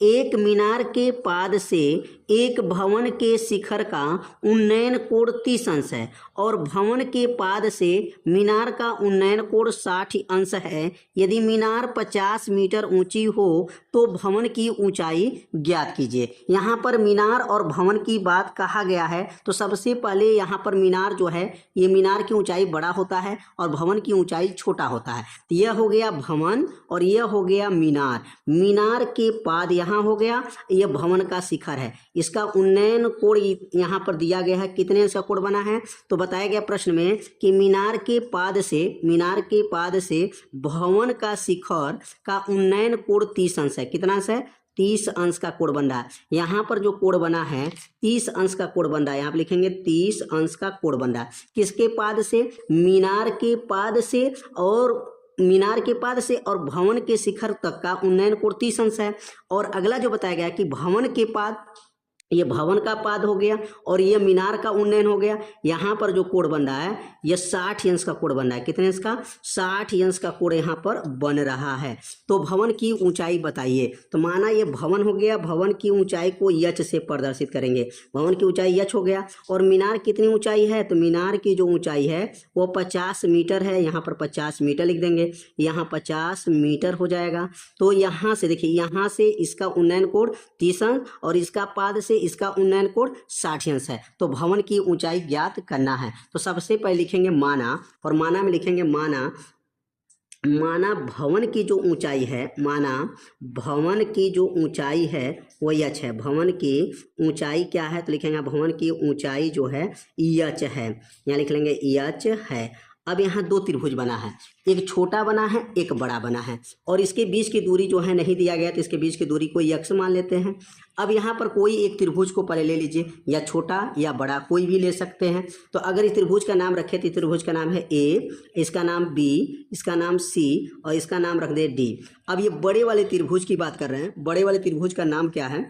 एक मीनार के पाद से एक भवन के शिखर का उन्नयन कोण 30 अंश है और भवन के पाद से मीनार का उन्नयन कोण 60 अंश है। यदि मीनार 50 मीटर ऊंची हो तो भवन की ऊंचाई ज्ञात कीजिए। यहाँ पर मीनार और भवन की बात कहा गया है, तो सबसे पहले यहाँ पर मीनार जो है, ये मीनार की ऊंचाई बड़ा होता है और भवन की ऊंचाई छोटा होता है। तो यह हो गया भवन और यह हो गया मीनार। मीनार के पाद यहाँ हो गया, यह भवन का शिखर है। इसका उन्नयन कोण यहाँ पर दिया गया है, कितने अंश का कोण बना है, तो बताया गया प्रश्न में कि मीनार के पाद से भवन का शिखर का उन्नयन कोण 30 अंश है। कितना अंश है, 30 अंश का कोण बन रहा है। यहाँ पर जो कोण बना है 30 अंश का कोण बन रहा है, यहाँ पे लिखेंगे 30 अंश का कोण बन रहा है। किसके पाद से, मीनार के पाद से और भवन के शिखर तक का उन्नयन कोण 30 अंश है। और अगला जो बताया गया कि भवन के पाद, ये भवन का पाद हो गया और ये मीनार का उन्नयन हो गया। यहाँ पर जो कोण बन रहा है ये 60 अंश का कोण बन रहा है। कितने अंश का, 60 अंश का कोण यहाँ पर बन रहा है। तो भवन की ऊंचाई बताइए। तो माना ये भवन हो गया, भवन की ऊंचाई को यच से प्रदर्शित करेंगे। भवन की ऊंचाई यच हो गया। और मीनार कितनी ऊंचाई है, तो मीनार की जो ऊंचाई है वो 50 मीटर है। यहाँ पर 50 मीटर लिख देंगे, यहाँ 50 मीटर हो जाएगा। तो यहाँ से देखिए, यहाँ से इसका उन्नयन कोण 30 अंश और इसका पाद से इसका उन्नयन कोण 60 अंश है। तो भवन की ऊंचाई ज्ञात करना है। तो सबसे पहले लिखेंगे माना, और माना में लिखेंगे माना भवन की जो ऊंचाई है, माना भवन की जो ऊंचाई है वो यच है। भवन की ऊंचाई क्या है, तो लिखेंगे भवन की ऊंचाई जो है यच है। यहाँ लिख लेंगे यच है। अब यहाँ दो त्रिभुज बना है, एक छोटा बना है एक बड़ा बना है और इसके बीच की दूरी जो है नहीं दिया गया, तो इसके बीच की दूरी को यक्स मान लेते हैं। अब यहाँ पर कोई एक त्रिभुज को पहले ले लीजिए, या छोटा या बड़ा कोई भी ले सकते हैं। तो अगर इस त्रिभुज का नाम रखे तो त्रिभुज का नाम है ए, इसका नाम बी, इसका नाम सी और इसका नाम रख दे डी। अब ये बड़े वाले त्रिभुज की बात कर रहे हैं, बड़े वाले त्रिभुज का नाम क्या है,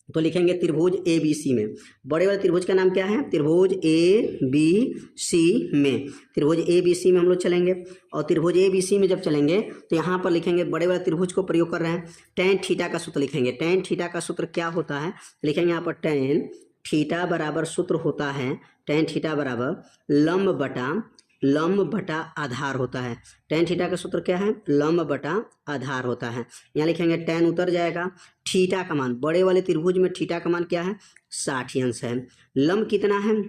तो लिखेंगे त्रिभुज ए बी सी में। बड़े वाले त्रिभुज का नाम क्या है, त्रिभुज ए बी सी में। त्रिभुज ए बी सी में हम लोग चलेंगे और त्रिभुज ए बी सी में जब चलेंगे तो यहाँ पर लिखेंगे, बड़े वाले त्रिभुज को प्रयोग कर रहे हैं, टेन थीटा का सूत्र लिखेंगे। टेन थीटा का सूत्र क्या होता है, लिखेंगे यहाँ पर टेन थीटा बराबर सूत्र होता है, टेन थीटा बराबर लंब बटा आधार होता है। टेन थीटा का सूत्र क्या है, लंब बटा आधार होता है। यहाँ लिखेंगे टेन उतर जाएगा, थीटा का मान, बड़े वाले त्रिभुज में थीटा का मान क्या है, 60 अंश है। लंब कितना है,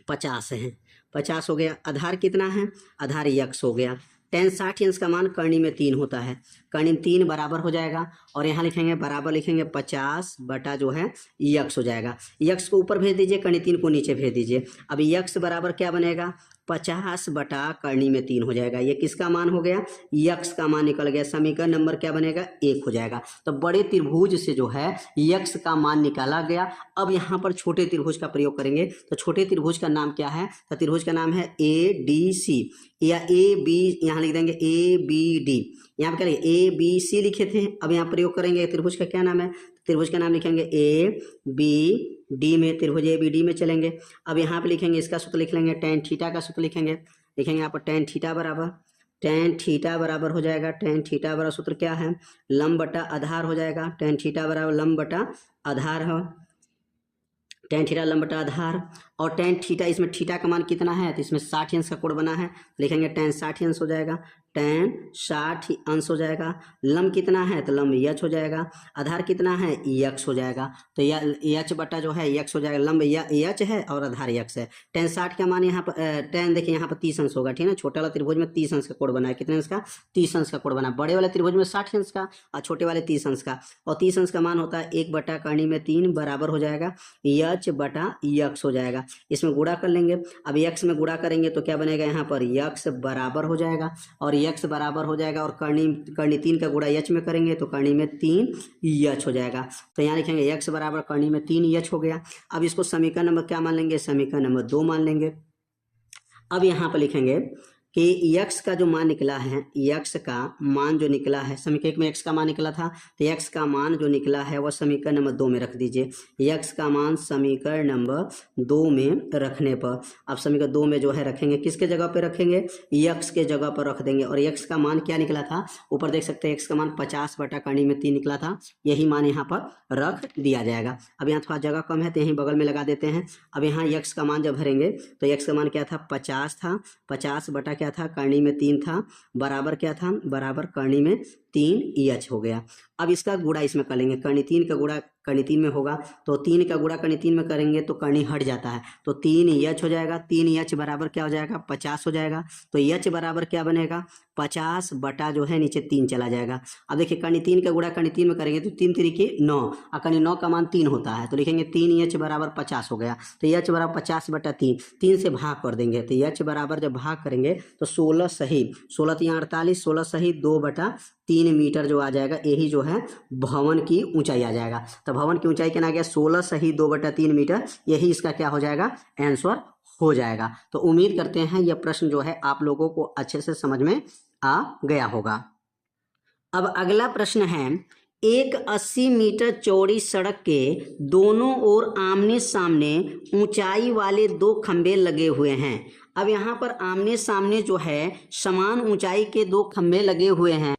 50 है, 50 हो गया। आधार कितना है, आधार यक्स हो गया। टेन 60 अंश का मान कर्णी में 3 होता है, कर्णी में 3 बराबर हो जाएगा। और यहाँ लिखेंगे बराबर, लिखेंगे 50 बटा जो है यक्स हो जाएगा। यक्स को ऊपर भेज दीजिए, कर्णी 3 को नीचे भेज दीजिए। अब यक्स बराबर क्या बनेगा, 50 बटा कर्णी में 3 हो जाएगा। ये किसका मान हो गया, यक्स का मान निकल गया। समीकरण नंबर क्या बनेगा, 1 हो जाएगा। तो बड़े त्रिभुज से जो है यक्स का मान निकाला गया। अब यहाँ पर छोटे त्रिभुज का प्रयोग करेंगे। तो छोटे त्रिभुज का नाम क्या है, तो त्रिभुज का नाम है ए डी सी या ए बी, यहाँ लिख देंगे ए बी डी। यहाँ पे क्या लिखे, ए बी सी लिखे थे। अब यहाँ प्रयोग करेंगे, त्रिभुज का क्या नाम है, त्रिभुज का नाम लिखेंगे ए बी डी में। त्रिभुज ए बी डी में चलेंगे। अब यहाँ पे लिखेंगे, इसका सूत्र लिख लेंगे, टेन थीटा का सूत्र लिखेंगे। लिखेंगे यहाँ पर टेन थीटा बराबर हो जाएगा। टेन थीटा बराबर सूत्र क्या है, लंब बटा आधार हो जाएगा। टेन थीटा बराबर लंब बटा आधार है, टेन थीटा लंब बटा आधार। और टेन थीटा, इसमें थीटा का मान कितना है, तो इसमें 60 अंश का कोण बना है, लिखेंगे टेन 60 अंश हो जाएगा। टेन 60 अंश हो जाएगा। लंब कितना है, तो लंब यच हो जाएगा। आधार कितना है, यक्स हो जाएगा। तो यच बटा जो है यक्स हो जाएगा। लंब यच है और आधार यक्स है। टेन 60 का मान यहाँ पर टेन देखिए यहाँ पर 30 अंश होगा, ठीक है ना। छोटे वाला त्रिभुज में 30 अंश का कोण बना है, कितने अंश का, 30 अंश का कोण बना है। बड़े वाले त्रिभुज में 60 अंश का और छोटे वाले 30 अंश का। और 30 अंश का मान होता है 1 बटा कर्णी में 3 बराबर हो जाएगा यच बटा यक्स हो जाएगा। इसमें गुणा कर लेंगे। अब यक्स में गुणा करेंगे तो क्या बनेगा, यहाँ पर यक्स बराबर हो जाएगा और यक्स बराबर हो जाएगा। और कर्णी 3 का गुणा यच में करेंगे तो कर्णी में 3 यच हो जाएगा। तो यहाँ लिखेंगे यक्स बराबर कर्णी में 3 यच हो गया। अब इसको समीकरण नंबर क्या मान लेंगे, समीकरण नंबर 2 मान लेंगे। अब यहाँ पर लिखेंगे कि यक्स का जो मान निकला है, यक्स का मान जो निकला है, समीकरण में यक्स का मान निकला था, तो यक्स का मान जो निकला है वह समीकरण नंबर 2 में रख दीजिए। यक्स का मान समीकरण नंबर 2 में रखने पर अब समीकरण 2 में जो है रखेंगे, किसके जगह पे रखेंगे, यक्स के जगह पर रख देंगे। और यक्स का मान क्या निकला था, ऊपर देख सकते हैं, यक्स का मान 50/3 निकला था, यही मान यहाँ पर रख दिया जाएगा। अब यहाँ थोड़ा जगह कम है तो यहीं बगल में लगा देते हैं। अब यहाँ यक्स का मान जब भरेंगे तो यक्स का मान क्या था, 50 था, 50 बटा क्या था, करनी में 3 था, बराबर क्या था, बराबर करनी में 3 एच हो गया। अब इसका गुणा इसमें कर लेंगे, करनी 3 का गुणा करनी 3 में होगा, तो 3 का गुणा करनी 3 में करेंगे तो करनी हट जाता है, तो 3 एच हो जाएगा। 3 एच बराबर क्या हो जाएगा, 50 हो जाएगा। तो एच बराबर क्या बनेगा, 50 बटा जो है नीचे 3 चला जाएगा। अब देखिए करनी 3 का गुणा करनी 3 में करेंगे तो 3 3 9, और करनी 9 का मान 3 होता है, तो लिखेंगे 3 एच बराबर 50 हो गया। तो एच बराबर 50/3, 3 से भाग कर देंगे, तो एच बराबर जब भाग करेंगे तो 16 सही 16 3 48, 16 सही 2/3 मीटर जो आ जाएगा, यही जो है भवन की ऊंचाई आ जाएगा। तो भवन की ऊंचाई क्या आ गया, 16 सही 2/3 मीटर, यही इसका क्या हो जाएगा, आंसर हो जाएगा। तो उम्मीद करते हैं यह प्रश्न जो है आप लोगों को अच्छे से समझ में आ गया होगा। अब अगला प्रश्न है, एक 80 मीटर चौड़ी सड़क के दोनों ओर आमने सामने ऊंचाई वाले 2 खंभे लगे हुए हैं। अब यहाँ पर आमने सामने जो है समान ऊंचाई के 2 खंभे लगे हुए हैं।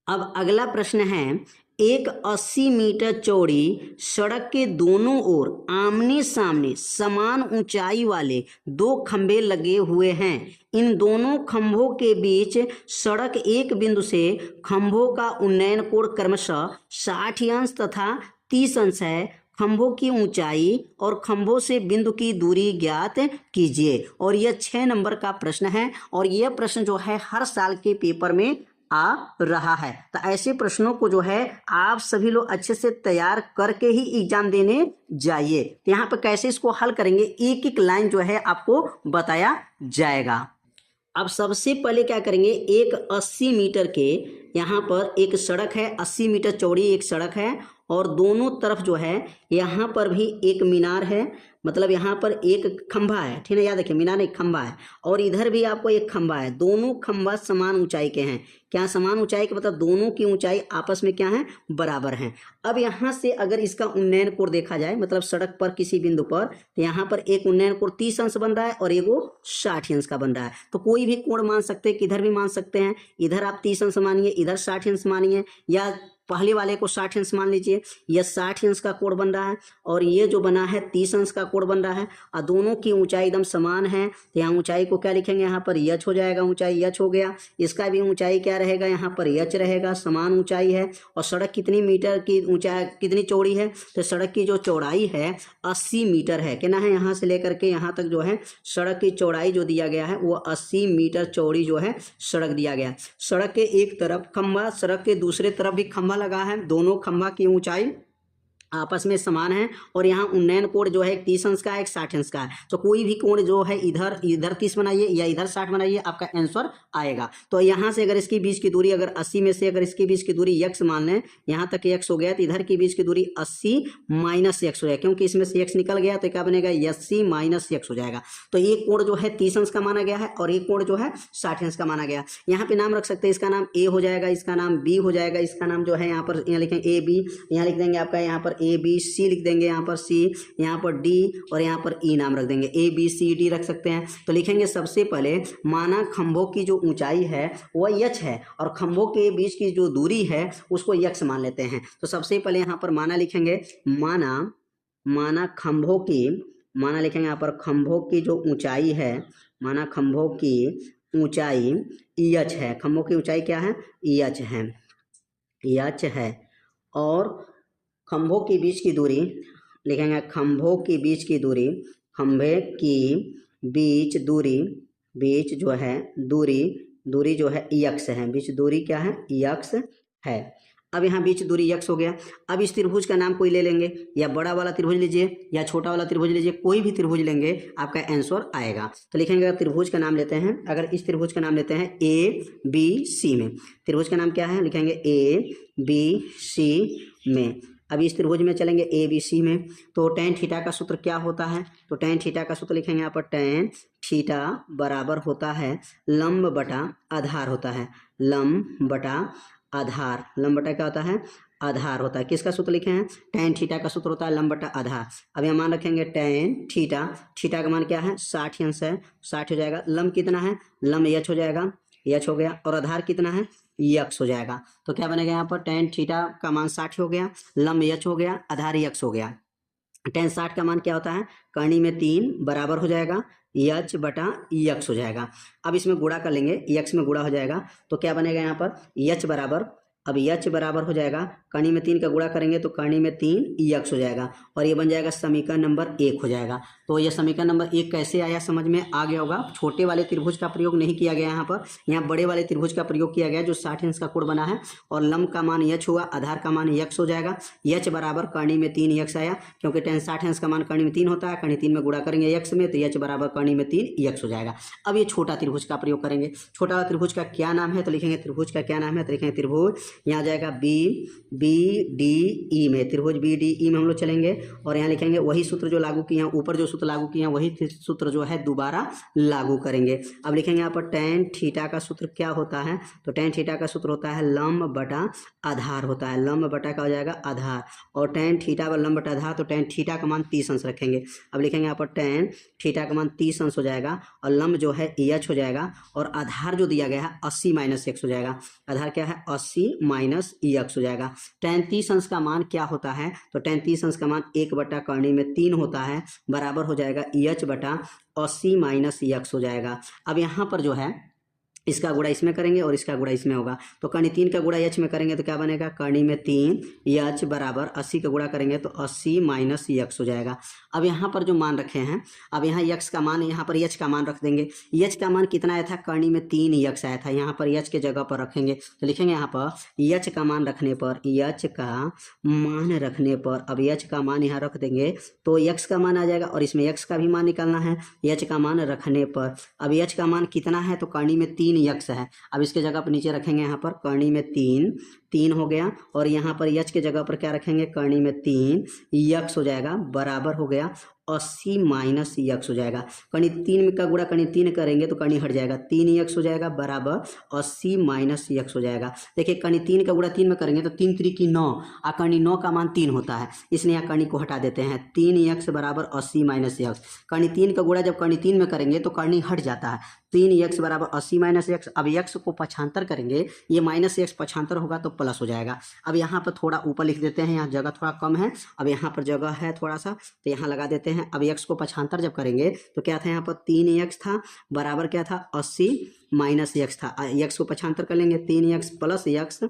अब अगला प्रश्न है, एक 80 मीटर चौड़ी सड़क के दोनों ओर आमने सामने समान ऊंचाई वाले 2 खंभे लगे हुए हैं। इन दोनों खंभों के बीच सड़क एक बिंदु से खंभों का उन्नयन कोण क्रमशः 60 अंश तथा 30 अंश है। खंभों की ऊंचाई और खंभों से बिंदु की दूरी ज्ञात कीजिए। और यह 6 नंबर का प्रश्न है, और यह प्रश्न जो है हर साल के पेपर में आ रहा है। तो ऐसे प्रश्नों को जो है आप सभी लोग अच्छे से तैयार करके ही एग्जाम देने जाइए। तो यहाँ पर कैसे इसको हल करेंगे, एक एक लाइन जो है आपको बताया जाएगा। अब सबसे पहले क्या करेंगे, एक 80 मीटर के यहाँ पर एक सड़क है, 80 मीटर चौड़ी एक सड़क है, और दोनों तरफ जो है यहाँ पर भी एक मीनार है, मतलब यहाँ पर एक खंभा है, ठीक है, याद रखिए मीनार एक खंभा है, और इधर भी आपको एक खंभा है। दोनों खंभा समान ऊंचाई के हैं। क्या समान ऊंचाई के मतलब दोनों की ऊंचाई आपस में क्या है, बराबर हैं। अब यहाँ से अगर इसका उन्नयन कोण देखा जाए, मतलब सड़क पर किसी बिंदु पर, तो यहाँ पर एक उन्नयन कोण 30 अंश बन रहा है और एगो 60 अंश का बन रहा है। तो कोई भी कोण मान सकते हैं, किधर भी मान सकते हैं। इधर आप 30 अंश मानिए, इधर 60 अंश मानिए, या पहले वाले को 60 अंश मान लीजिए। यह 60 अंश का कोण बन रहा है, और ये जो बना है 30 अंश का कोण बन रहा है, और दोनों की ऊंचाई एकदम समान है। तो यहाँ ऊंचाई को क्या लिखेंगे, यहाँ पर यच हो जाएगा, ऊंचाई यच हो गया। इसका भी ऊंचाई क्या रहेगा, यहाँ पर यच रहेगा, समान ऊंचाई है। और सड़क कितनी मीटर की ऊंचाई, कितनी चौड़ी है, तो सड़क की जो चौड़ाई है 80 मीटर है। कितना है, यहाँ से लेकर के यहाँ तक जो है सड़क की चौड़ाई जो दिया गया है वो 80 मीटर चौड़ी जो है सड़क दिया गया। सड़क के एक तरफ खंभा, सड़क के दूसरे तरफ भी खंभा लगा है, दोनों खंभा की ऊंचाई आपस में समान है। और यहाँ उन्नयन कोण जो है 30 अंश का है, एक 60 अंश का है। तो कोई भी कोण जो है इधर 30 बनाइए या इधर 60 बनाइए, आपका आंसर आएगा। तो यहाँ से अगर इसकी बीच की दूरी, अगर 80 में से अगर इसकी बीच की दूरी x मान लें, यहाँ तक x हो गया, तो इधर की बीच की दूरी 80 माइनस x हो जाएगा, क्योंकि इसमें से x निकल गया तो क्या बनेगा, 80 माइनस x हो जाएगा। तो एक कोण जो है 30 अंश का माना गया है, और एक कोण जो है 60 अंश का माना गया। यहाँ पे नाम रख सकते हैं, इसका नाम a हो जाएगा, इसका नाम b हो जाएगा, इसका नाम जो है यहाँ पर यहाँ लिखेंगे a b, यहाँ लिख देंगे आपका यहाँ पर ए बी, सी लिख देंगे, यहाँ पर सी, यहाँ पर डी, और यहाँ पर ई नाम रख देंगे, ए बी सी डी रख सकते हैं। तो लिखेंगे सबसे पहले, माना खंभों की जो ऊंचाई है वह यच है, और खंभों के बीच की जो दूरी है उसको यक्स मान लेते हैं। तो सबसे पहले यहाँ पर माना लिखेंगे, माना खंभों की, माना लिखेंगे यहाँ पर खंभों की जो ऊंचाई है, माना खंभों की ऊंचाई यच है। खंभों की ऊंचाई क्या है, यच है, यच है। और खंभों के बीच की दूरी लिखेंगे, खंभों के बीच की दूरी, खंभे की बीच दूरी, बीच जो है दूरी जो है यक्स है, बीच दूरी क्या है, यक्स है। अब यहाँ बीच दूरी यक्स हो गया। अब इस त्रिभुज का नाम कोई ले लेंगे, या बड़ा वाला त्रिभुज लीजिए या छोटा वाला त्रिभुज लीजिए, कोई भी त्रिभुज लेंगे आपका आंसर आएगा। तो लिखेंगे, अगर त्रिभुज का नाम लेते हैं, अगर इस त्रिभुज का नाम लेते हैं ए बी सी में, त्रिभुज का नाम क्या है, लिखेंगे ए बी सी में। अब इस त्रिभुज में चलेंगे ए बी सी में, तो टेन थीटा का सूत्र क्या होता है, तो टेन थीटा का सूत्र लिखेंगे यहाँ पर टेन थीटा बराबर होता है लंब बटा आधार होता है, लंब बटा आधार, लंब बटा क्या होता है, आधार होता है। किसका सूत्र लिखे हैं, टेन थीटा का सूत्र होता है लंब बटा आधार। अब यहाँ मान रखेंगे टेन थीटा, थीटा का मान क्या है 60 अंश है, 60 हो जाएगा। लंब कितना है, लंब यच हो जाएगा, यच हो गया, और आधार कितना है यक्स हो जाएगा। तो क्या बनेगा यहाँ पर टेन थीटा का मान 60 हो गया, लंब यच हो गया, आधार यक्स हो गया। टेन 60 का मान क्या होता है, करनी में 3 बराबर हो जाएगा यच बटा यक्स हो जाएगा। अब इसमें गुणा कर लेंगे, यक्स में गुणा हो जाएगा, तो क्या बनेगा यहाँ पर यच बराबर, अब यच बराबर हो जाएगा, करनी में 3 का गुणा करेंगे तो करनी में 3 यक्स हो जाएगा, और ये बन जाएगा समीकरण नंबर 1 हो जाएगा। तो ये समीकरण नंबर 1 कैसे आया समझ में आ गया होगा। छोटे वाले त्रिभुज का प्रयोग नहीं किया गया यहाँ पर, यहाँ बड़े वाले त्रिभुज का प्रयोग किया गया जो 60 अंश का कोण बना है, और लंब का मान यच हुआ, आधार का मान यक्स हो जाएगा। यच बराबर करनी में 3 यक्स आया, क्योंकि टेन 60 अंश का मान करनी में 3 होता है, करनी 3 में गुणा करेंगे यक्स में, तो यच बराबर करनी में 3 यक्स हो जाएगा। अब ये छोटा त्रिभुज का प्रयोग करेंगे। छोटा त्रिभुज का क्या नाम है, तो लिखेंगे त्रिभुज का क्या नाम है, तो लिखेंगे त्रिभुज, यहाँ जाएगा बी डी ई में, त्रिभुज बी डी ई में हम लोग चलेंगे, और यहाँ लिखेंगे वही सूत्र जो लागू किए हैं, ऊपर जो सूत्र लागू किए हैं वही सूत्र जो है दोबारा लागू करेंगे। अब लिखेंगे यहाँ पर टेन थीटा का सूत्र क्या होता है, तो टेन थीटा का सूत्र होता है लंब बटा आधार होता है, लंब बटा क्या हो जाएगा आधार, और टेन थीटा पर लंब बटा आधार, तो टेन थीटा का मान 30 अंश रखेंगे। अब लिखेंगे यहाँ पर टेन थीटा का मान 30 अंश हो जाएगा, और लंब जो है एच हो जाएगा, और आधार जो दिया गया है 80 माइनस एक्स हो जाएगा, आधार क्या है 80 माइनस एक्स हो जाएगा। टेन 30 अंश का मान क्या होता है, तो टेन 30 अंश का मान 1 बटा करनी में 3 होता है, बराबर हो जाएगा एच बटा 80 माइनस एक्स हो जाएगा। अब यहाँ पर जो है इसका गुणा इसमें करेंगे और इसका गुणा इसमें होगा, तो करनी 3 का गुणा एच में करेंगे तो क्या बनेगा, करनी में 3 एच बराबर 80 का गुणा करेंगे तो 80 माइनस एक्स हो जाएगा। अब यहाँ पर जो मान रखे हैं, अब यहाँ एक्स का मान, यहाँ पर एच का मान रख देंगे। एच का मान कितना आया था, करनी में 3 एक्स आया था, यहाँ पर एच के जगह पर रखेंगे, तो लिखेंगे यहाँ पर एच का मान रखने पर, एच का मान रखने पर, अब एच का मान यहाँ रख देंगे तो एक्स का मान आ जाएगा, और इसमें एक्स का भी मान निकालना है एच का मान रखने पर। अब एच का मान कितना है, तो करनी में 3 यक्स है, अब इसके जगह पर नीचे रखेंगे यहाँ पर करनी में 3 हो गया, और यहाँ पर यच के जगह पर क्या रखेंगे, करनी में 3 यक्स हो जाएगा, बराबर हो गया 80 माइनस यक्स हो जाएगा। करनी 3 का गुणा करनी 3 करेंगे तो करनी हट जाएगा, 3 यक्स हो जाएगा, बराबर 80 माइनस यक्स हो जाएगा। देखिए करनी 3 का गुणा 3 में करेंगे तो 3 3 की 9, और करनी 9 का मान 3 होता है, इसलिए यहाँ करनी को हटा देते हैं, 3 यक्स बराबर 80 माइनस यक्स। करनी 3 का गुणा जब करनी 3 में करेंगे तो करनी हट जाता है, 3 यक्स बराबर 80 माइनस यक्स। अब यक्स को पक्षांतर करेंगे, ये माइनस यक्स पक्षांतर होगा तो प्लस हो जाएगा। अब यहाँ पर थोड़ा ऊपर लिख देते हैं, यहाँ जगह थोड़ा कम है, अब यहाँ पर जगह है थोड़ा सा, तो यहाँ लगा देते हैं। अब यक्स को पक्षांतर जब करेंगे तो क्या था, यहाँ पर 3 यक्स था, बराबर क्या था 80 माइनस यक्स था। यक्स को पक्षांतर कर लेंगे, 3 यक्स प्लस यक्स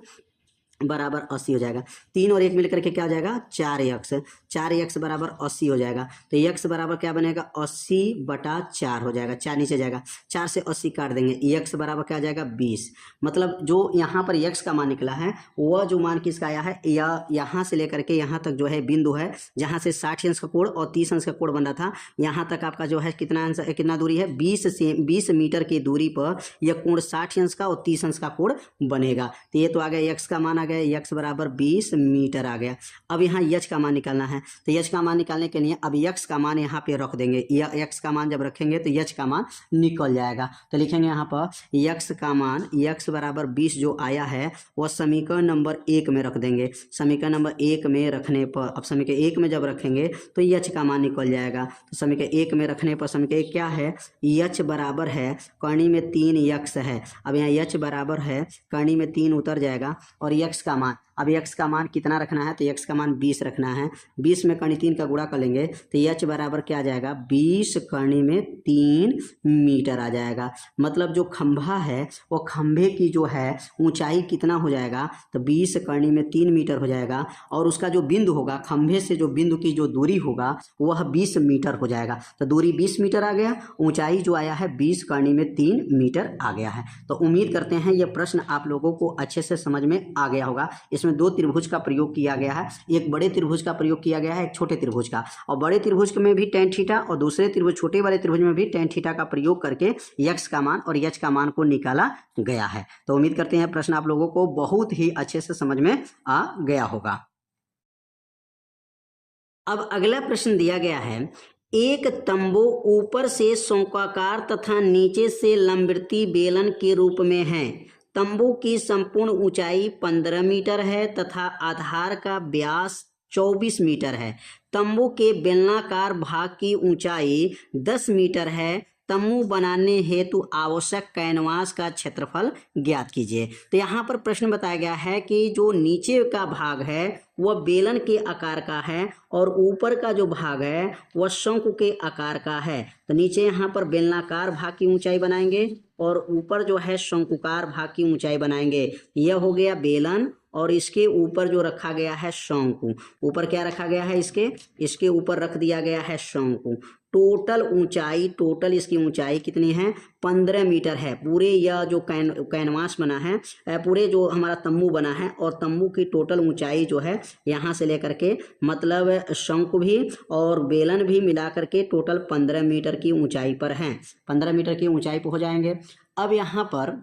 बराबर 80 हो जाएगा। 3 और 1 मिलकर के क्या हो जाएगा 4 यक्स, 4 यक्स बराबर 80 हो जाएगा। तो यक्स बराबर क्या बनेगा 80 बटा 4 हो जाएगा, 4 नीचे जाएगा, 4 से 80 काट देंगे, यक्स बराबर क्या आ जाएगा 20। मतलब जो यहाँ पर यक्स का मान निकला है वह जो मान किसका आया है, या यहाँ से लेकर के यहाँ तक जो है बिंदु है जहाँ से 60 अंश का कोण और 30 अंश का कोण बन रहा था, यहाँ तक आपका जो है कितना दूरी है 20 मीटर की दूरी पर यह कोण 60 अंश का और 30 अंश का कोण बनेगा। तो ये तो आ गया यक्स का मान, यक्स बराबर 20 मीटर आ गया। अब यहाँ यच का मान निकालना है, तो यच का मान निकालने के लिए अब यक्स का मान यहाँ पे रख देंगे, यक्स का मान जब रखेंगे तो यच का मान निकल जाएगा। तो लिखेंगे यहाँ पर यक्स का मान, यक्स बराबर 20 जो आया है वह समीकरण नंबर 1 में रख देंगे। समीकरण नंबर 1 में रखने पर, अब समीकरण 1 में जब रखेंगे तो यच का मान निकल जाएगा। तो समीकरण 1 में रखने पर समीकरण 1 क्या है, यच बराबर है करनी में 3 यक्स है। अब यहाँ यच बराबर है करनी में 3 उतर जाएगा, और यक्स का मान, अब यक्स का मान कितना रखना है, तो यक्स का मान 20 रखना है। 20 में करनी 3 का गुणा कर लेंगे तो यच बराबर क्या आ जाएगा 20 करनी में 3 मीटर आ जाएगा। मतलब जो खंभा है वो खंभे की जो है ऊंचाई कितना हो जाएगा, तो 20 करनी में 3 मीटर हो जाएगा, और उसका जो बिंदु होगा खंभे से जो बिंदु की जो दूरी होगा वह 20 मीटर हो जाएगा। तो दूरी 20 मीटर आ गया, ऊंचाई जो आया है 20 करनी में 3 मीटर आ गया है। तो उम्मीद करते हैं यह प्रश्न आप लोगों को अच्छे से समझ में आ गया होगा। इसमें 2 त्रिभुज का प्रयोग किया गया है, एक बड़े त्रिभुज का प्रयोग किया गया है, एक छोटे त्रिभुज का, और बड़े त्रिभुज में भी tan थीटा और दूसरे त्रिभुज छोटे वाले त्रिभुज में भी tan थीटा का प्रयोग करके यक्स का मान और यच का मान को निकाला गया है। तो उम्मीद करते हैं प्रश्न आप लोगों को बहुत ही अच्छे से समझ में आ गया होगा। अब अगला प्रश्न दिया गया है, एक तंबू ऊपर से शंक्वाकार तथा नीचे से लंबवृत्तीय बेलन के रूप में है। तंबू की संपूर्ण ऊंचाई 15 मीटर है तथा आधार का व्यास 24 मीटर है। तंबू के बेलनाकार भाग की ऊंचाई 10 मीटर है। तंबू बनाने हेतु आवश्यक कैनवास का क्षेत्रफल ज्ञात कीजिए। तो यहाँ पर प्रश्न बताया गया है कि जो नीचे का भाग है वह बेलन के आकार का है और ऊपर का जो भाग है वह शंकु के आकार का है। तो नीचे यहाँ पर बेलनाकार भाग की ऊंचाई बनाएंगे और ऊपर जो है शंकुकार भाग की ऊंचाई बनाएंगे। यह हो गया बेलन और इसके ऊपर जो रखा गया है शंकु। ऊपर क्या रखा गया है, इसके ऊपर रख दिया गया है शंकु। टोटल इसकी ऊंचाई कितनी है, 15 मीटर है। पूरे यह जो कैनवास बना है, पूरे जो हमारा तंबू बना है और तंबू की टोटल ऊंचाई जो है यहाँ से लेकर के मतलब शंकु भी और बेलन भी मिला करके टोटल 15 मीटर की ऊंचाई पर है। 15 मीटर की ऊंचाई पर हो जाएंगे। अब यहाँ पर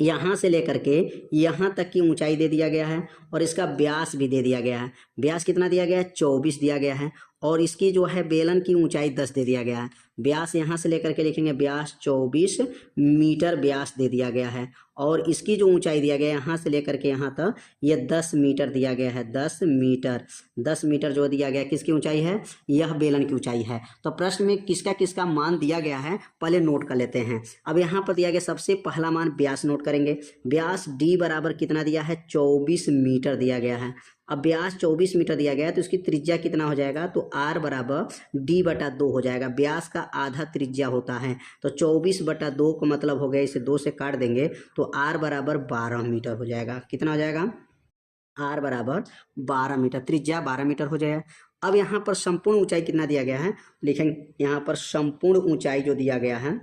यहाँ से लेकर के यहाँ तक की ऊंचाई दे दिया गया है और इसका व्यास भी दे दिया गया है। व्यास कितना दिया गया है, 24 दिया गया है और इसकी जो है बेलन की ऊंचाई 10 दे दिया गया है। व्यास यहाँ से लेकर के लिखेंगे व्यास 24 मीटर व्यास दे दिया गया है और इसकी जो ऊंचाई दिया गया है यहाँ से लेकर के यहाँ तक ये 10 मीटर दिया गया है। 10 मीटर जो दिया गया किसकी ऊंचाई है, यह बेलन की ऊंचाई है। तो प्रश्न में किसका किसका मान दिया गया है पहले नोट कर लेते हैं। अब यहाँ पर दिया गया सबसे पहला मान व्यास नोट करेंगे। व्यास डी बराबर कितना दिया है, 24 मीटर दिया गया है। अब व्यास 24 मीटर दिया गया है तो इसकी त्रिज्या कितना हो जाएगा, तो r बराबर d/2 हो जाएगा। व्यास का आधा त्रिज्या होता है तो 24/2 का मतलब हो गया, इसे 2 से काट देंगे तो r बराबर 12 मीटर हो जाएगा। कितना हो जाएगा, r बराबर 12 मीटर, त्रिज्या 12 मीटर हो जाएगा। अब यहाँ पर संपूर्ण ऊंचाई कितना दिया गया है, लिखेंगे यहाँ पर संपूर्ण ऊंचाई जो दिया गया है,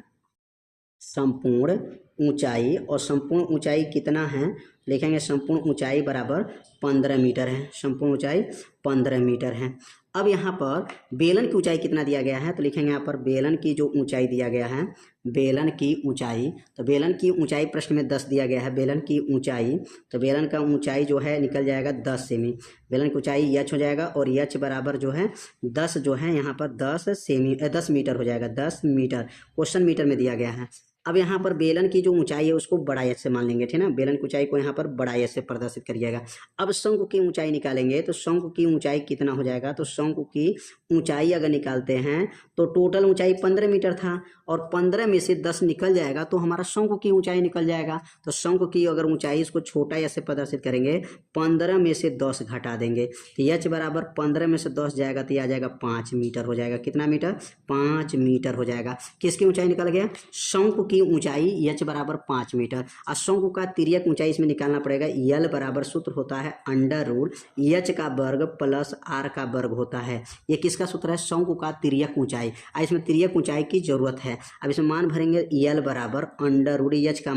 संपूर्ण ऊंचाई, और संपूर्ण ऊंचाई कितना है लिखेंगे, संपूर्ण ऊंचाई बराबर 15 मीटर है। संपूर्ण ऊंचाई 15 मीटर है। अब यहाँ पर बेलन की ऊंचाई कितना दिया गया है, तो लिखेंगे यहाँ पर बेलन की जो ऊंचाई दिया गया है, बेलन की ऊंचाई, तो बेलन की ऊंचाई प्रश्न में 10 दिया गया है। बेलन की ऊंचाई, तो बेलन का ऊंचाई जो है निकल जाएगा 10 सेमी। बेलन की ऊंचाई h हो जाएगा और h बराबर जो है 10 जो है यहाँ पर 10 मीटर हो जाएगा। 10 मीटर क्वेश्चन मीटर में दिया गया है। अब यहाँ पर बेलन की जो ऊंचाई है उसको बड़ा एच से मान लेंगे, ठीक है ना। बेलन की ऊंचाई को यहाँ पर बड़ा एच से प्रदर्शित करिएगा। अब शंकु की ऊंचाई निकालेंगे तो शंकु की ऊंचाई कितना हो जाएगा, तो शंकु की ऊंचाई अगर निकालते हैं तो टोटल ऊंचाई 15 मीटर था और 15 में से 10 निकल जाएगा तो हमारा शंकु की ऊंचाई निकल जाएगा। तो शंकु की अगर ऊंचाई इसको छोटा एच से प्रदर्शित करेंगे, 15 में से 10 घटा देंगे तो एच बराबर 15 में से 10 जाएगा तो यह आ जाएगा 5 मीटर हो जाएगा। कितना मीटर, 5 मीटर हो जाएगा। किसकी ऊंचाई निकल गया, शंकु की ऊंचाई h बराबर 5 मीटर। और शंकु का तिर्यक ऊंचाई इसमें निकालना पड़ेगा। यल बराबर सूत्र होता है अंडर रूट h का वर्ग प्लस r का वर्ग होता है। ये किसका सूत्र है, शंकु का तिर्यक ऊंचाई। इसमें तिर्यक ऊंचाई की जरूरत है। अब इसमें मान भरेंगे, यल बराबर अंडर रूट h का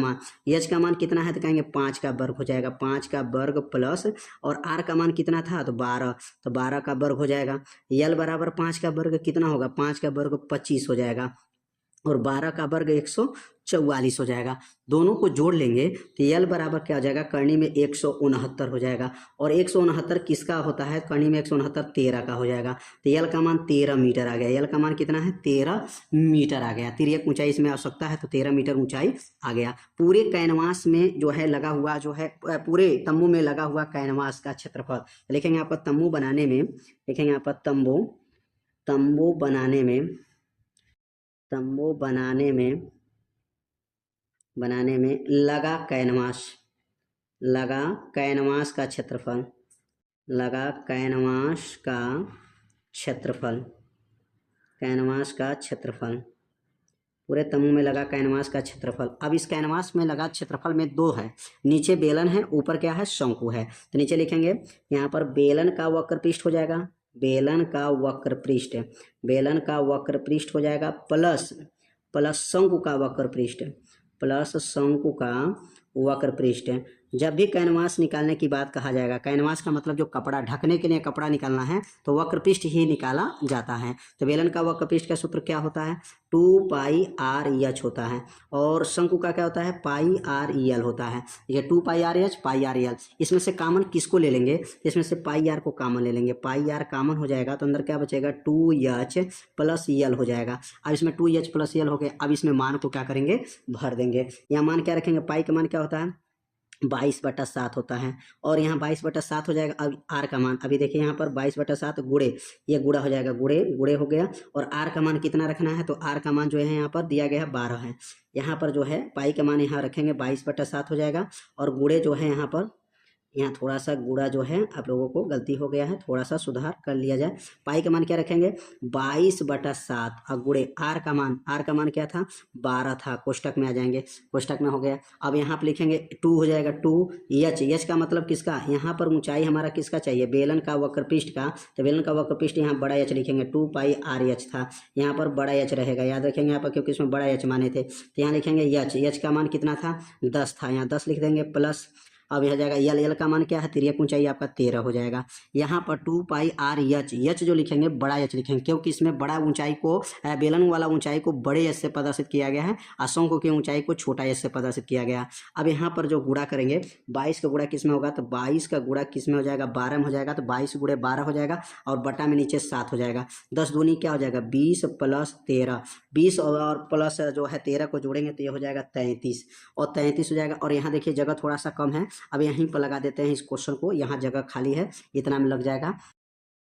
मान कितना है, तो कहेंगे 5 का वर्ग हो जाएगा। 5 का वर्ग प्लस और r का मान कितना था, तो 12, तो 12 का वर्ग हो जाएगा। यल बराबर 5 का वर्ग कितना होगा, 5 का वर्ग 25 हो जाएगा और 12 का वर्ग 144 हो जाएगा। दोनों को जोड़ लेंगे तो यल बराबर क्या हो जाएगा, करनी में 169 हो जाएगा। और 169 किसका होता है, करनी में 169 13 का हो जाएगा। तो यल का मान 13 मीटर आ गया। यल का मान कितना है, 13 मीटर आ गया। तिर्यक ऊंचाई इसमें आवश्यकता है तो 13 मीटर ऊंचाई आ गया। पूरे कैनवास में जो है लगा हुआ, जो है पूरे तंबू में लगा हुआ कैनवास का क्षेत्रफल लिखेंगे। यहाँ पर तंबू बनाने में लिखेंगे, यहाँ पर तंबू बनाने में लगा कैनवास का क्षेत्रफल, पूरे तंबू में लगा कैनवास का क्षेत्रफल। अब इस कैनवास में लगा क्षेत्रफल में 2 है, नीचे बेलन है, ऊपर क्या है, शंकु है। तो नीचे लिखेंगे यहाँ पर बेलन का वक्र पृष्ठ हो जाएगा, बेलन का वक्र पृष्ठ हो जाएगा प्लस शंकु का वक्र पृष्ठ, जब भी कैनवास निकालने की बात कहा जाएगा, कैनवास का मतलब जो कपड़ा ढकने के लिए कपड़ा निकालना है तो वक्र पृष्ठ ही निकाला जाता है। तो बेलन का वक्र पृष्ठ का सूत्र क्या होता है, 2πr होता है, और शंकु का क्या होता है, πr होता है। ये 2πr πr। इसमें से कॉमन किसको ले लेंगे, इसमें से πr को कॉमन ले लेंगे, πr कॉमन हो जाएगा तो अंदर क्या बचेगा, 2h प्लस यल हो जाएगा। अब इसमें 2h प्लस यल हो गया। अब इसमें मान को क्या करेंगे, भर देंगे। यहाँ मान क्या रखेंगे, पाई का मान क्या होता है, 22/7 होता है, और यहाँ 22/7 हो जाएगा। अब आर का मान, अभी देखिए यहाँ पर 22/7 गुड़े, ये गुड़ा हो जाएगा, गुड़े गुड़े हो गया। और आर का मान कितना रखना है, तो आर का मान जो है यहाँ पर दिया गया है 12 है। यहाँ पर जो है पाई का मान यहाँ रखेंगे 22/7 हो जाएगा, और गुड़े जो है यहाँ पर, यहाँ थोड़ा सा गुड़ा जो है आप लोगों को गलती हो गया है, थोड़ा सा सुधार कर लिया जाए। पाई का मान क्या रखेंगे, 22/7, और गुड़े आर का मान क्या था, 12 था। कोष्टक में आ जाएंगे, कोष्टक में हो गया। अब यहाँ पर लिखेंगे 2 हो जाएगा, 2h का मतलब किसका, यहाँ पर ऊंचाई हमारा किसका चाहिए, बेलन का वक्र पृष्ठ का। तो बेलन का वक्र पृष्ठ यहाँ बड़ा h लिखेंगे, 2πr था, यहाँ पर बड़ा h रहेगा, याद रखेंगे यहाँ पर, क्योंकि इसमें बड़ा h माने थे। तो यहाँ लिखेंगे h का मान कितना था, 10 था, यहाँ 10 लिख देंगे प्लस। अब यह जाएगा यल का मान क्या है, तिर्यक ऊंचाई आपका 13 हो जाएगा। यहाँ पर 2πr जो लिखेंगे बड़ा h लिखेंगे, क्योंकि इसमें बड़ा ऊंचाई को, बेलन वाला ऊंचाई को बड़े h से प्रदर्शित किया गया है, और शंकु की ऊंचाई को छोटा h से प्रदर्शित किया गया। अब यहाँ पर जो गुणा करेंगे, 22 का गुणा किस में होगा, तो 22 का गुणा किस में हो जाएगा, 12 में हो जाएगा। तो 22 गुणे 12 हो जाएगा, और बटा में नीचे 7 हो जाएगा। 10 दूनी क्या हो जाएगा, 20 प्लस 13, 20 और प्लस जो है 13 को जोड़ेंगे तो ये हो जाएगा 33, और 33 हो जाएगा। और यहाँ देखिए जगह थोड़ा सा कम है, अब यहीं पर लगा देते हैं इस क्वेश्चन को, यहाँ जगह खाली है, इतना में लग जाएगा।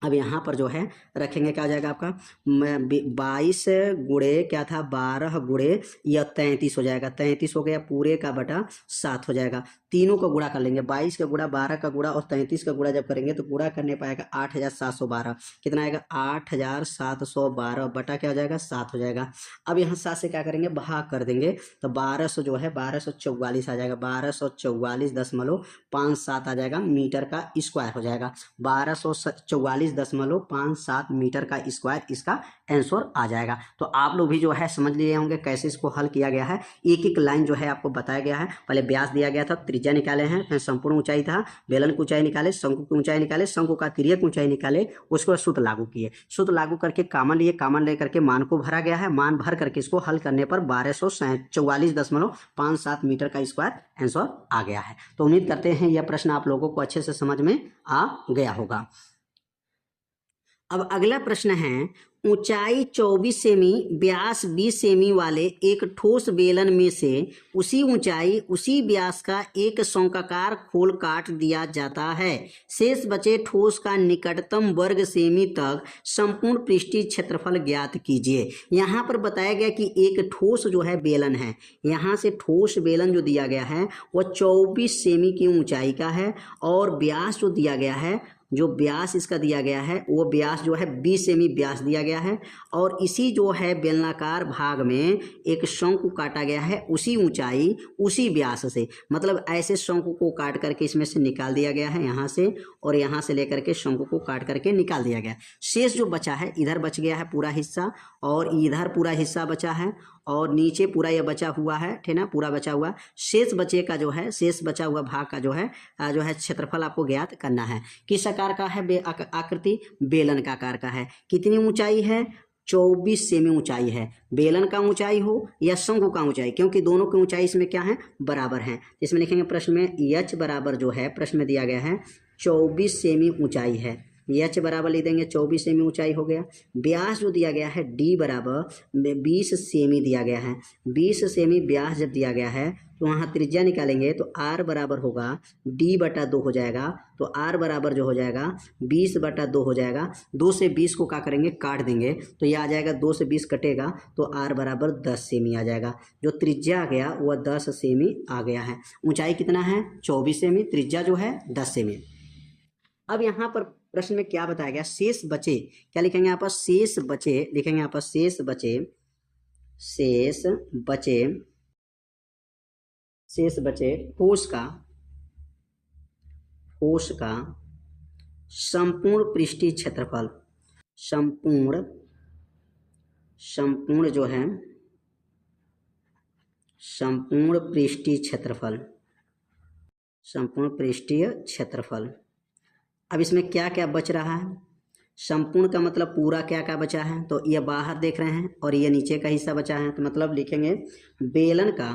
अब यहाँ पर जो है रखेंगे, क्या हो जाएगा आपका, 22 गुणे क्या था, 12 गुणे या 33 हो जाएगा, 33 हो गया पूरे का बटा 7 हो जाएगा। तीनों का गुणा कर लेंगे, 22 का गुणा, 12 का गुणा और 33 का गुणा जब करेंगे तो गुणा करने पाएगा 8712, कितना आएगा, 8712 बटा क्या हो जाएगा, 7 हो जाएगा। अब यहाँ 7 से क्या करेंगे, भाग कर देंगे, तो 1200 जो है 1244 आ जाएगा, 1244.57 आ जाएगा, मीटर का स्क्वायर हो जाएगा। 1244.57 मीटर का स्क्वायर इसका आंसर आ जाएगा। तो आप लोग भी जो है समझ लिए होंगे कैसे इसको हल किया गया है। एक एक लाइन जो है आपको बताया गया है, पहले व्यास दिया गया था, त्रिज्या निकाले हैं, फिर संपूर्ण ऊंचाई था, बेलन की ऊंचाई निकाले, शंकु की ऊंचाई निकाले, शंकु का तिर्यक ऊंचाई निकाले, उसको सूत्र लागू किए, सूत्र लागू करके कॉमन लिए, कॉमन लेकर के मान को भरा गया है, मान भर करके इसको हल करने पर 1244.57 मीटर का स्क्वायर आंसर आ गया है। तो उम्मीद करते हैं यह प्रश्न आप लोगों को अच्छे से समझ में आ गया होगा। अब अगला प्रश्न है, ऊंचाई 24 सेमी, व्यास 20 सेमी वाले एक ठोस बेलन में से उसी ऊंचाई उसी व्यास का एक शंक्वाकार खोल काट दिया जाता है। शेष बचे ठोस का निकटतम वर्ग सेमी तक संपूर्ण पृष्ठीय क्षेत्रफल ज्ञात कीजिए। यहाँ पर बताया गया कि एक ठोस जो है बेलन है, यहाँ से ठोस बेलन जो दिया गया है वह 24 सेमी की ऊंचाई का है, और व्यास जो दिया गया है, जो व्यास इसका दिया गया है वो व्यास जो है 20 सेमी व्यास दिया गया है, और इसी जो है बेलनाकार भाग में एक शंकु काटा गया है उसी ऊंचाई उसी व्यास से, मतलब ऐसे शंकु को काट करके इसमें से निकाल दिया गया है, यहाँ से और यहाँ से लेकर के शंकु को काट करके निकाल दिया गया। शेष जो बचा है, इधर बच गया है पूरा हिस्सा, और इधर पूरा हिस्सा बचा है, और नीचे पूरा ये बचा हुआ है, ठीक ना, पूरा बचा हुआ। शेष बचे का जो है, शेष बचा हुआ भाग का जो है क्षेत्रफल आपको ज्ञात करना है। किस आकार का है आकृति, बेलन का आकार का है। कितनी ऊंचाई है, 24 सेमी ऊंचाई है। बेलन का ऊंचाई हो या शंकु का ऊंचाई, क्योंकि दोनों की ऊंचाई इसमें क्या है, बराबर है। इसमें लिखेंगे प्रश्न में h बराबर जो है, प्रश्न में दिया गया है 24 सेमी ऊंचाई है, h बराबर लिख देंगे 24 सेमी ऊंचाई हो गया। व्यास जो दिया गया है d बराबर 20 सेमी दिया गया है, 20 सेमी व्यास जब दिया गया है तो वहाँ त्रिज्या निकालेंगे तो r बराबर होगा d/2 हो जाएगा, तो r बराबर जो हो जाएगा 20/2 हो जाएगा। 2 से 20 को क्या करेंगे, काट देंगे, तो ये आ जाएगा 2 से 20 कटेगा तो r बराबर 10 सेमी आ जाएगा। जो त्रिज्या आ गया वह 10 सेमी आ गया है। ऊंचाई कितना है, 24 सेमी, त्रिज्या जो है 10 सेमी। अब यहाँ पर प्रश्न में क्या बताया गया, शेष बचे, क्या लिखेंगे यहाँ पर, शेष बचे, लिखेंगे यहाँ पर शेष बचे, शेष बचे, शेष बचे ठोस का संपूर्ण पृष्ठीय क्षेत्रफल, संपूर्ण जो है संपूर्ण पृष्ठीय क्षेत्रफल, संपूर्ण पृष्ठीय क्षेत्रफल। अब इसमें क्या क्या बच रहा है, संपूर्ण का मतलब पूरा क्या क्या बचा है, तो ये बाहर देख रहे हैं और ये नीचे का हिस्सा बचा है, तो मतलब लिखेंगे बेलन का,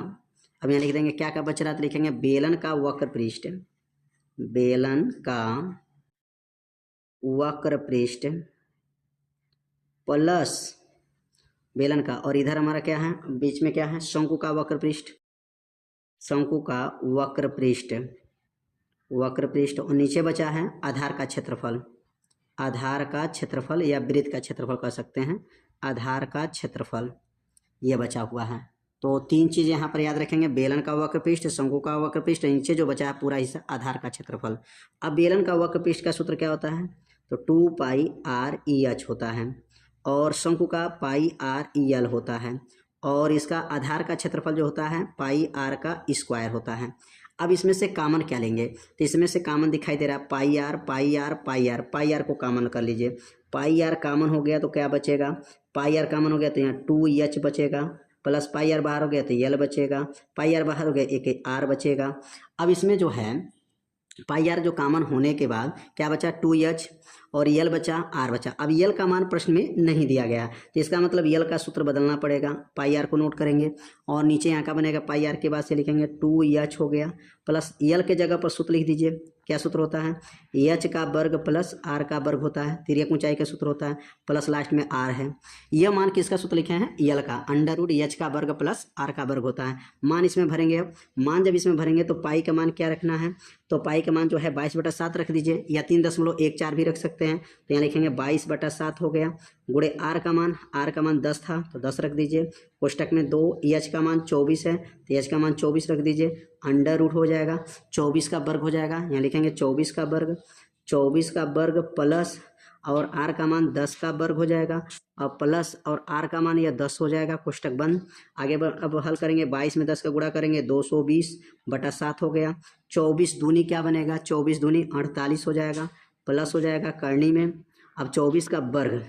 अब यहाँ लिख देंगे क्या क्या बच रहा है, तो लिखेंगे बेलन का वक्र पृष्ठ, बेलन का वक्र पृष्ठ प्लस बेलन का, और इधर हमारा क्या है, बीच में क्या है, शंकु का वक्र पृष्ठ, शंकु का वक्र पृष्ठ, वक्र पृष्ठ, और नीचे बचा है आधार का क्षेत्रफल, आधार का क्षेत्रफल या वृत्त का क्षेत्रफल कह सकते हैं, आधार का क्षेत्रफल ये बचा हुआ है। तो तीन चीज़ यहाँ पर याद रखेंगे, बेलन का वक्र पृष्ठ, शंकु का वक्र पृष्ठ, नीचे जो बचा है पूरा हिस्सा आधार का क्षेत्रफल। अब बेलन का वक्र पृष्ठ का सूत्र क्या होता है, तो 2πr/EH होता है, और शंकु का πr/EL होता है, और इसका आधार का क्षेत्रफल जो होता है πr का स्क्वायर होता है। अब इसमें से कामन क्या लेंगे, तो इसमें से कामन दिखाई दे रहा है πr πr πr, πr को कामन कर लीजिए, πr कामन हो गया तो क्या बचेगा, πr कामन हो गया तो यहाँ 2h बचेगा, प्लस πr बाहर हो गया तो l बचेगा, πr बाहर हो गया एक r बचेगा। अब इसमें जो है πr जो कामन होने के बाद क्या बचा, 2h, और यल बचा, आर बचा। अब यल का मान प्रश्न में नहीं दिया गया, तो इसका मतलब यल का सूत्र बदलना पड़ेगा, πr को नोट करेंगे, और नीचे यहाँ का बनेगा πr के बाद से लिखेंगे 2h हो गया, प्लस यल के जगह पर सूत्र लिख दीजिए, क्या सूत्र होता है, h का वर्ग प्लस r का वर्ग होता है, तिर्यक ऊंचाई का सूत्र होता है, प्लस लास्ट में r है। यह मान किसका सूत्र लिखे हैं, यल का, √h का वर्ग प्लस r का वर्ग होता है। मान इसमें भरेंगे, अब मान जब इसमें भरेंगे तो पाई का मान क्या रखना है, तो पाई का मान जो है 22/7 रख दीजिए, या 3.14 भी रख सकते हैं, तो यहाँ लिखेंगे 22/7 हो गया, गुणे r का मान 10 था तो 10 रख दीजिए, कोष्टक में 2, h का मान 24 है तो h का मान 24 रख दीजिए, √ हो जाएगा 24 का वर्ग हो जाएगा, यहाँ लिखेंगे 24 का वर्ग प्लस, और r का मान 10 का वर्ग हो जाएगा, और प्लस और r का मान यह 10 हो जाएगा, कोष्टक बंद। आगे अब हल करेंगे, 22 में 10 का गुणा करेंगे 220/7 हो गया, 24 दूनी क्या बनेगा, 24 दूनी 48 हो जाएगा, प्लस हो जाएगा करनी में। अब 24 का वर्ग,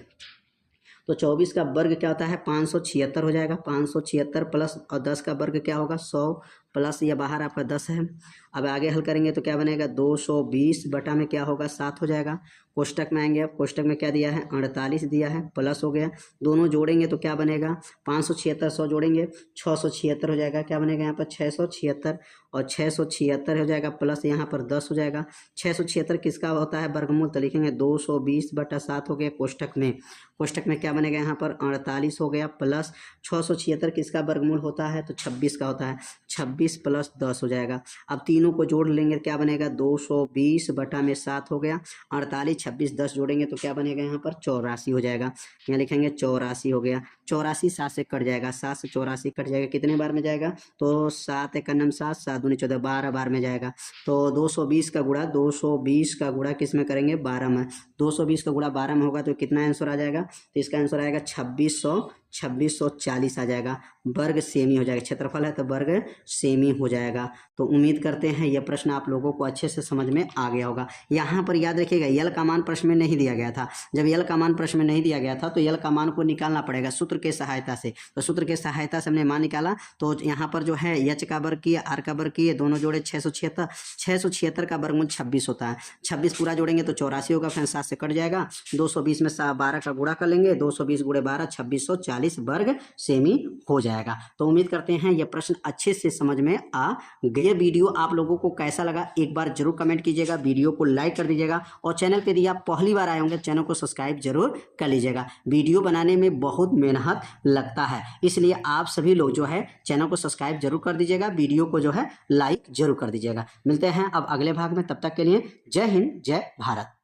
तो 24 का वर्ग क्या होता है, 576 हो जाएगा, 576 प्लस और 10 का वर्ग क्या होगा, 100, प्लस ये बाहर आपका 10 है। अब आगे हल करेंगे तो क्या बनेगा, 220 बटा में क्या होगा, 7 हो जाएगा, कोष्टक में आएंगे, अब कोष्टक में क्या दिया है, 48 दिया है, प्लस हो गया, दोनों जोड़ेंगे तो क्या बनेगा, 576 100 जोड़ेंगे 676 हो जाएगा, क्या बनेगा यहाँ पर 676, और 676 हो जाएगा, प्लस यहाँ पर 10 हो जाएगा। 676 किसका होता है, वर्गमूल, तो लिखेंगे 220/7 हो गया, कोष्टक में क्या बनेगा यहाँ पर 48 हो गया, प्लस 676 किसका वर्गमूल होता है, तो 26 का होता है, 26 + 10 हो जाएगा। अब तीनों को जोड़ लेंगे क्या बनेगा, 220/7 हो गया, 48 26 10 जोड़ेंगे तो क्या बनेगा यहाँ पर 84 हो जाएगा, यहाँ लिखेंगे 84 हो गया, 84 7 से कट जाएगा, 7 से 84 कट जाएगा, कितने बार में जाएगा, तो 7 × 9 7, 7 दूनी 14, 12 बार में जाएगा। तो 220 का गुणा किस में करेंगे, 12 में, 220 का गुणा 12 में होगा तो कितना आंसर आ जाएगा, तो इसका आंसर आएगा 2640 आ जाएगा, वर्ग सेमी हो जाएगा, क्षेत्रफल है तो वर्ग सेमी हो जाएगा। तो उम्मीद करते हैं यह प्रश्न आप लोगों को अच्छे से समझ में आ गया होगा। यहाँ पर याद रखिएगा, यल का मान प्रश्न में नहीं दिया गया था, जब यल का मान प्रश्न में नहीं दिया गया था तो यल का मान को निकालना पड़ेगा सूत्र के सहायता से, तो सूत्र के सहायता से हमने मान निकाला, तो यहाँ पर जो है h का वर्ग किए, r का वर्ग किए, दोनों जोड़े 676 का वर्गमूल 26 होता है, 26 पूरा जोड़ेंगे तो 84 होगा, फिर 7 से कट जाएगा, 220 में 12 का गुणा कर लेंगे, 220 × 12 2640 वर्ग सेमी हो जाएगा। तो उम्मीद करते हैं यह प्रश्न अच्छे से समझ में आ गए। वीडियो आप लोगों को कैसा लगा एक बार जरूर कमेंट कीजिएगा, वीडियो को लाइक कर दीजिएगा, और चैनल पे यदि आप पहली बार आए होंगे चैनल को सब्सक्राइब जरूर कर लीजिएगा। वीडियो बनाने में बहुत मेहनत लगता है, इसलिए आप सभी लोग जो है चैनल को सब्सक्राइब जरूर कर दीजिएगा, वीडियो को जो है लाइक जरूर कर दीजिएगा। मिलते हैं अब अगले भाग में, तब तक के लिए जय हिंद जय भारत।